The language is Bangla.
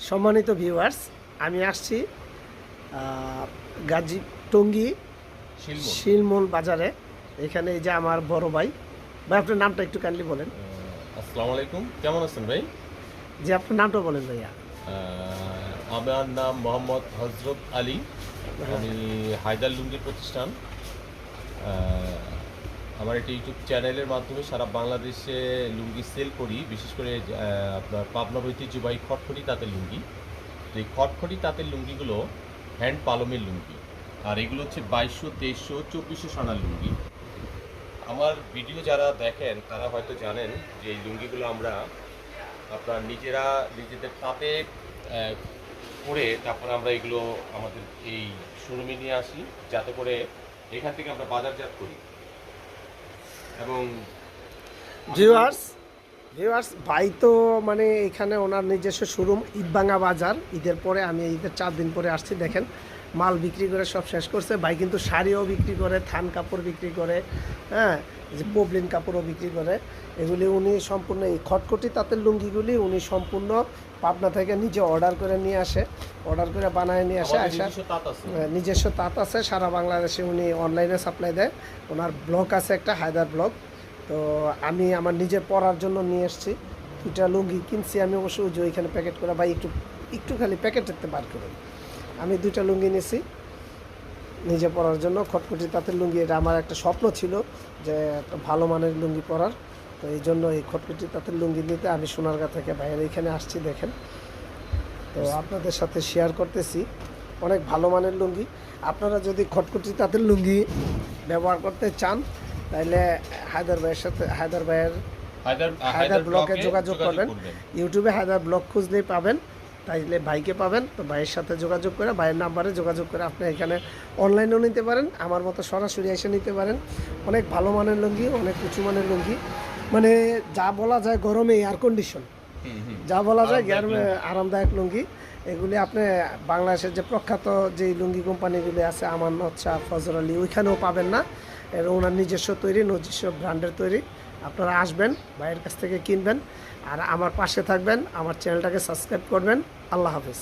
সম্মানিত ভিউয়ার্স, আমি আসছি গাজী টঙ্গী শিলমোল বাজারে। এখানে এই যে আমার বড় ভাই। ভাই, আপনার নামটা একটু কাইন্ডলি বলেন। আসসালামু আলাইকুম, কেমন আছেন ভাই? জি, আপনার নামটা বলেন ভাইয়া। আমার নাম মোহাম্মদ হজরত আলী। আমি হায়দার লুঙ্গির প্রতিষ্ঠান। আমার একটা ইউটিউব চ্যানেলের মাধ্যমে সারা বাংলাদেশে লুঙ্গি সেল করি, বিশেষ করে আপনার পাবনার ঐতিহ্যবাহী খটখটি তাঁতের লুঙ্গি। তো এই খটখটি তাঁতের লুঙ্গিগুলো হ্যান্ড পালমের লুঙ্গি, আর এগুলো হচ্ছে 2200, 2300, 2400 সোনার লুঙ্গি। আমার ভিডিও যারা দেখেন তারা হয়তো জানেন যে এই লুঙ্গিগুলো আমরা আপনার নিজেদের তাঁতে করে তারপরে আমরা এগুলো আমাদের এই শোরুমে নিয়ে আসি, যাতে করে এখান থেকে আমরা বাজারজাত করি। এবং ভিউয়ার্স ভাই তো মানে এখানে ওনার নিজস্ব শোরুম ঈদবাঙ্গা বাজার। ঈদের পরে আমি ঈদের 4 দিন পরে আসছি। দেখেন, মাল বিক্রি করে সব শেষ করছে। ভাই কিন্তু শাড়িও বিক্রি করে, থান কাপড় বিক্রি করে, হ্যাঁ, যে পবলিন কাপড়ও বিক্রি করে। এগুলি উনি সম্পূর্ণ এই খটখটি তাঁতের লুঙ্গিগুলি উনি সম্পূর্ণ পাবনা থেকে নিজে অর্ডার করে নিয়ে আসে, অর্ডার করে বানায় নিয়ে আসে। নিজস্ব তাঁত আছে, সারা বাংলাদেশে উনি অনলাইনে সাপ্লাই দেয়। ওনার ব্লগ আছে একটা, হায়দার ব্লগ। তো আমি আমার নিজের পরার জন্য নিয়ে এসেছি 2টা লুঙ্গি কিনছি আমি। অবশ্যই যে ওইখানে প্যাকেট করা, ভাই একটু খালি প্যাকেটেরতে বার করুন। আমি 2টা লুঙ্গি নিয়েছি নিজে পরার জন্য, খটখটি তাঁতের লুঙ্গি। এটা আমার একটা স্বপ্ন ছিল যে একটা ভালো মানের লুঙ্গি পরার। তো এই জন্য এই খটখটি তাঁতের লুঙ্গি নিতে আমি সোনারগাঁ থেকে ভাইয়ের এখানে আসছি। দেখেন, তো আপনাদের সাথে শেয়ার করতেছি অনেক ভালো মানের লুঙ্গি। আপনারা যদি খটখটি তাঁতের লুঙ্গি ব্যবহার করতে চান তাহলে হায়দার ব্লগে যোগাযোগ করবেন। ইউটিউবে হায়দার ব্লগ খুঁজলেই পাবেন, তাইলে ভাইকে পাবেন। তো ভাইয়ের সাথে যোগাযোগ করে, ভাইয়ের নাম্বারে যোগাযোগ করে আপনি এখানে অনলাইনেও নিতে পারেন, আমার মতো সরাসরি এসে নিতে পারেন। অনেক ভালো মানের লুঙ্গি, অনেক উঁচু মানের লুঙ্গি, মানে যা বলা যায় গরমে এয়ার কন্ডিশন, যা বলা যায় গরমে আরামদায়ক লুঙ্গি। এগুলি আপনি বাংলাদেশের যে প্রখ্যাত যে লুঙ্গি কোম্পানিগুলি আছে, আমানত শাহ, ফজর আলী, ওইখানেও পাবেন না। এর ওনার নিজস্ব তৈরি, নিজস্ব ব্র্যান্ডের তৈরি। আপনারা আসবেন, ভাইয়ের কাছ থেকে কিনবেন, আর আমার পাশে থাকবেন, আমার চ্যানেলটাকে সাবস্ক্রাইব করবেন। আল্লাহ হাফেজ।